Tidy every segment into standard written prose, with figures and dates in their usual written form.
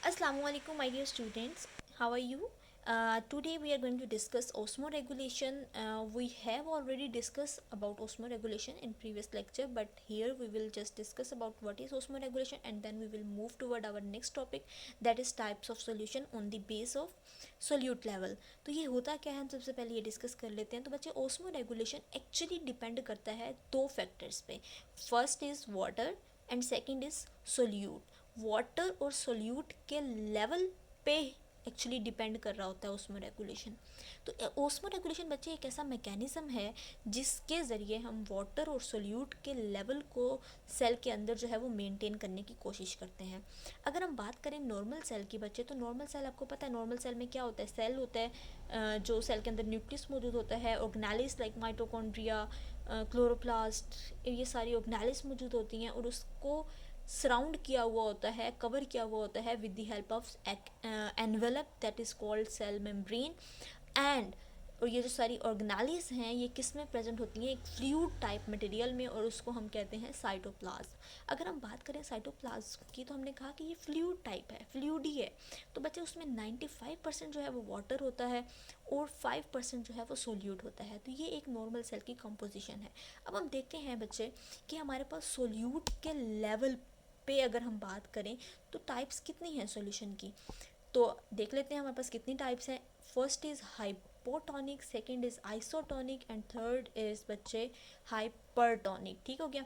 Assalamualaikum, my dear students. How are you? Today we are going to discuss osmoregulation. We have already discussed about osmoregulation in previous lecture, but here we will just discuss about what is osmoregulation, and then we will move toward our next topic, that is types of solution on the base of solute level. तो ये होता क्या है, हम सबसे पहले ये discuss कर लेते हैं. तो बच्चे, osmoregulation एक्चुअली डिपेंड करता है दो फैक्टर्स पे. First is water and second is solute. Water और सोल्यूट के लेवल पे एक्चुअली डिपेंड कर रहा होता है ओस्मो रेगुलेशन. तो ओस्मो रेगुलेशन बच्चे एक ऐसा मैकेनिज़्म है जिसके ज़रिए हम वाटर और सोल्यूट के लेवल को सेल के अंदर जो है वो मेंटेन करने की कोशिश करते हैं. अगर हम बात करें नॉर्मल सेल की बच्चे, तो नॉर्मल सेल आपको पता है नॉर्मल सेल में क्या होता है. सेल होता है जो सेल के अंदर न्यूक्लियस मौजूद होता है, ऑर्गेनेलिस लाइक माइटोकॉन्ड्रिया, क्लोरोप्लास्ट, ये सारी ऑर्गेनेलिस मौजूद होती हैं और उसको सराउंड किया हुआ होता है, कवर किया हुआ होता है with the help of envelope that is called cell membrane. And और ये जो सारी ऑर्गेनेलिस हैं ये किस में प्रेजेंट होती हैं, एक फ्लूइड टाइप मटेरियल में, और उसको हम कहते हैं साइटोप्लाज्म. अगर हम बात करें साइटोप्लाज्म की, तो हमने कहा कि ये फ्लूइड टाइप है, फ्लूइड ही है. तो बच्चे उसमें 95% जो है वो वाटर होता है और 5% जो है वो सोल्यूट होता है. तो ये एक नॉर्मल सेल की कंपोजिशन है. अब हम देखते हैं बच्चे कि हमारे पास सोल्यूट के लेवल पे अगर हम बात करें तो टाइप्स कितनी हैं सॉल्यूशन की. तो देख लेते हैं हमारे पास कितनी टाइप्स हैं. First is hypotonic, second is isotonic and third is बच्चे हाइपरटोनिक. ठीक हो गया.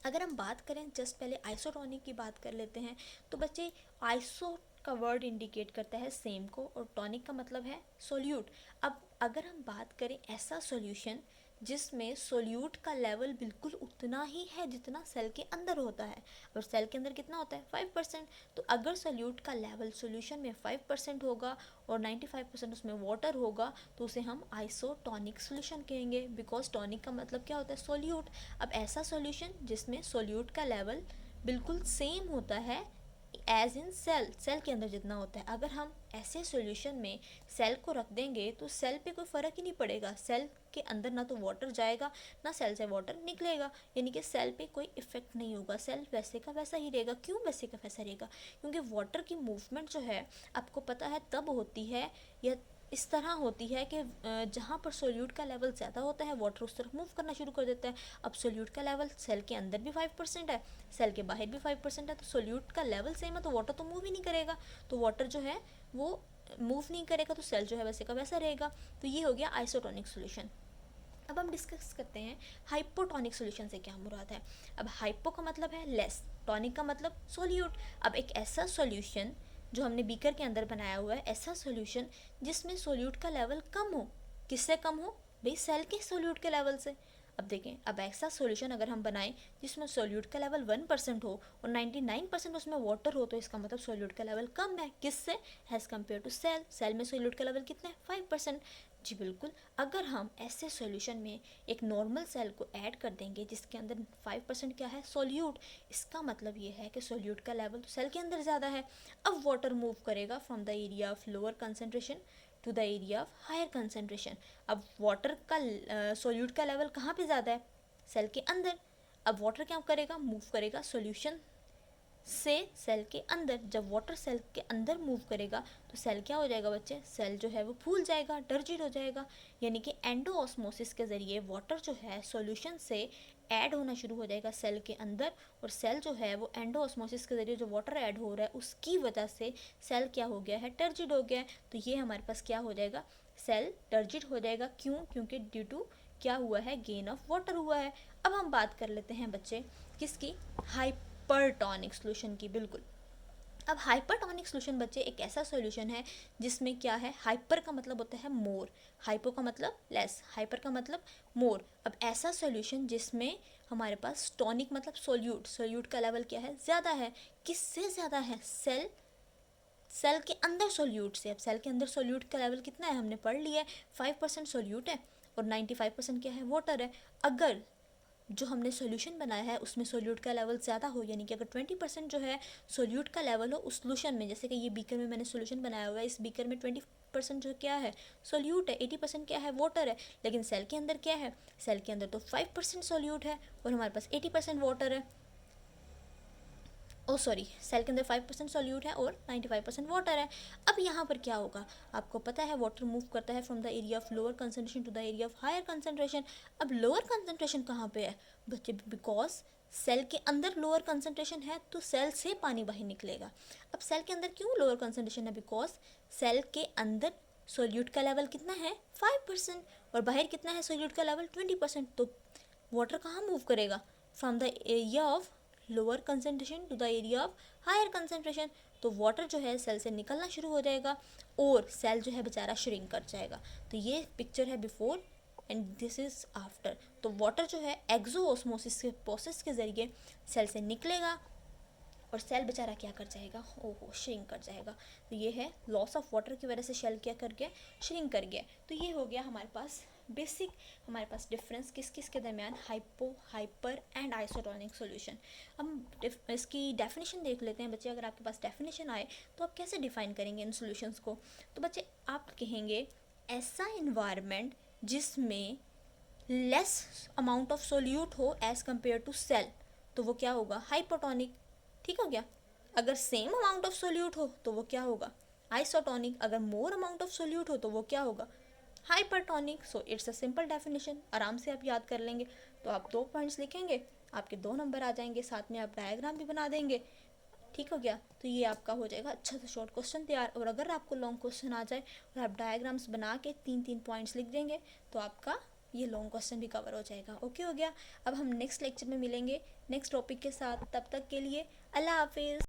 अगर हम बात करें जस्ट पहले आइसोटोनिक की बात कर लेते हैं. तो बच्चे आइसो का वर्ड इंडिकेट करता है सेम को और टॉनिक का मतलब है सोल्यूट. अब अगर हम बात करें ऐसा सॉल्यूशन जिसमें सोल्यूट का लेवल बिल्कुल उतना ही है जितना सेल के अंदर होता है, और सेल के अंदर कितना होता है 5%. तो अगर सोल्यूट का लेवल सॉल्यूशन में 5% होगा और 95% उसमें वाटर होगा तो उसे हम आइसोटोनिक सॉल्यूशन कहेंगे, बिकॉज टॉनिक का मतलब क्या होता है सोल्यूट. अब ऐसा सॉल्यूशन जिसमें सोल्यूट का लेवल बिल्कुल सेम होता है एज इन सेल के अंदर जितना होता है. अगर हम ऐसे सॉल्यूशन में सेल को रख देंगे तो सेल पे कोई फ़र्क ही नहीं पड़ेगा. सेल के अंदर ना तो वाटर जाएगा ना सेल से वाटर निकलेगा, यानी कि सेल पे कोई इफेक्ट नहीं होगा. सेल वैसे का वैसा ही रहेगा. क्यों वैसे का वैसा रहेगा? क्योंकि वाटर की मूवमेंट जो है आपको पता है तब होती है या इस तरह होती है कि जहाँ पर सोल्यूट का लेवल ज़्यादा होता है वाटर उस तरफ मूव करना शुरू कर देता है. अब सोल्यूट का लेवल सेल के अंदर भी 5% है, सेल के बाहर भी 5% है, तो सोल्यूट का लेवल सेम है तो वाटर तो मूव ही नहीं करेगा. तो वाटर जो है वो मूव नहीं करेगा तो सेल जो है वैसे का वैसा रहेगा. तो ये हो गया आइसोटोनिक सोल्यूशन. अब हम डिस्कस करते हैं हाइपोटोनिक सोल्यूशन से क्या मुराद है. अब हाइपो का मतलब है लेस, टॉनिक का मतलब सोल्यूट. अब एक ऐसा सोल्यूशन जो हमने बीकर के अंदर बनाया हुआ है, ऐसा सोल्यूशन जिसमें सोल्यूट का लेवल कम हो. किससे कम हो भाई? सेल के सोल्यूट के लेवल से. अब देखें, अब ऐसा सोल्यूशन अगर हम बनाएं जिसमें सोल्यूट का लेवल 1% हो और 99% उसमें वाटर हो, तो इसका मतलब सोल्यूट का लेवल कम है. किससे? As compare to cell. Cell में सोल्यूट का लेवल कितना है? 5%. जी बिल्कुल. अगर हम ऐसे सॉल्यूशन में एक नॉर्मल सेल को ऐड कर देंगे जिसके अंदर 5% क्या है? सोल्यूट. इसका मतलब ये है कि सोल्यूट का लेवल तो सेल के अंदर ज़्यादा है. अब वाटर मूव करेगा from the area of lower concentration to the area of higher concentration. अब वाटर का सोल्यूट का लेवल कहाँ पे ज़्यादा है? सेल के अंदर. अब वाटर क्या करेगा? मूव करेगा सोल्यूशन से सेल के अंदर. जब वाटर सेल के अंदर मूव करेगा तो सेल क्या हो जाएगा बच्चे? सेल जो है वो फूल जाएगा, टर्जिड हो जाएगा. यानी कि एंडो ऑस्मोसिस के ज़रिए वाटर जो है सॉल्यूशन से ऐड होना शुरू हो जाएगा सेल के अंदर, और सेल जो है वो एंडो ऑस्मोसिस के ज़रिए जो वाटर ऐड हो रहा है उसकी वजह से सेल क्या हो गया है? टर्जिड हो गया है. तो ये हमारे पास क्या हो जाएगा? सेल टर्जिड हो जाएगा. क्यों? क्योंकि ड्यू टू क्या हुआ है? गेन ऑफ वाटर हुआ है. अब हम बात कर लेते हैं बच्चे किसकी? हाइपरटोनिक सोल्यूशन की. बिल्कुल. अब हाइपरटोनिक सोल्यूशन बच्चे एक ऐसा सोल्यूशन है जिसमें क्या है? हाइपर का मतलब होता है मोर, हाइपो का मतलब लेस, हाइपर का मतलब मोर. अब ऐसा सोल्यूशन जिसमें हमारे पास टॉनिक मतलब सोल्यूट, सोल्यूट का लेवल क्या है? ज़्यादा है. किससे ज़्यादा है? सेल के अंदर सोल्यूट से. अब सेल के अंदर सोल्यूट का लेवल कितना है? हमने पढ़ लिया है 5% सोल्यूट है और 95% क्या है? वाटर है. अगर जो हमने सॉल्यूशन बनाया है उसमें सोल्यूट का लेवल ज़्यादा हो, यानी कि अगर 20% जो है सोल्यूट का लेवल हो उस सोल्यूशन में, जैसे कि ये बीकर में मैंने सोल्यूशन बनाया हुआ है, इस बीकर में 20% जो क्या है? सोल्यूट है, 80% क्या है? वाटर है. लेकिन सेल के अंदर क्या है? सेल के अंदर तो 5% सोल्यूट है और हमारे पास 80% वाटर है. सॉरी, सेल के अंदर 5% सॉल्यूट है और 95% वाटर है। अब यहाँ पर क्या होगा, आपको पता है वाटर मूव करता है from the area of lower concentration to the area of higher concentration. अब लोअर कंसनट्रेशन कहाँ पे है बच्चे, बिकॉज सेल के अंदर लोअर कंसनट्रेशन है तो सेल से पानी बाहर निकलेगा। अब सेल के अंदर क्यों लोअर कंसनट्रेशन है, बिकॉज सेल के अंदर सोल्यूट का लेवल कितना है 5% और बाहर कितना है सोल्यूट का लेवल 20%। तो वाटर कहाँ मूव करेगा, from the area of lower concentration to the area of higher concentration. तो वाटर जो है सेल से निकलना शुरू हो जाएगा और सेल जो है बेचारा श्रिंक कर जाएगा। तो ये पिक्चर है before and this is after. तो वाटर जो है एक्सो ऑस्मोसिस के प्रोसेस के ज़रिए सेल से निकलेगा और सेल बेचारा क्या कर जाएगा, ओहो श्रिंक कर जाएगा। तो ये है लॉस ऑफ वाटर की वजह से सेल क्या कर गया, श्रिंक कर गया। तो ये हो गया हमारे पास बेसिक, हमारे पास डिफरेंस किस किस के दरमियान, hypo, hyper and isotonic solution. हम इसकी डेफिनेशन देख लेते हैं बच्चे। अगर आपके पास डेफिनेशन आए तो आप कैसे डिफाइन करेंगे इन सॉल्यूशंस को। तो बच्चे आप कहेंगे ऐसा इन्वायरमेंट जिसमें लेस अमाउंट ऑफ सोल्यूट हो एज़ कम्पेयर टू सेल, तो वो क्या होगा, हाइपोटोनिक। ठीक हो गया। अगर सेम अमाउंट ऑफ सोल्यूट हो तो वो क्या होगा, आइसोटोनिक। अगर मोर अमाउंट ऑफ सोल्यूट हो तो वो क्या होगा, hypertonic. So it's a simple definition, आराम से आप याद कर लेंगे। तो आप 2 पॉइंट्स लिखेंगे, आपके 2 नंबर आ जाएंगे, साथ में आप डायग्राम भी बना देंगे। ठीक हो गया। तो ये आपका हो जाएगा अच्छा सा शॉर्ट क्वेश्चन तैयार। और अगर आपको लॉन्ग क्वेश्चन आ जाए और आप डायग्राम्स बना के 3-3 पॉइंट्स लिख देंगे तो आपका ये लॉन्ग क्वेश्चन भी कवर हो जाएगा। ओके हो गया। अब हम नेक्स्ट लेक्चर में मिलेंगे नेक्स्ट टॉपिक के साथ। तब तक के लिए अल्लाह हाफिज़।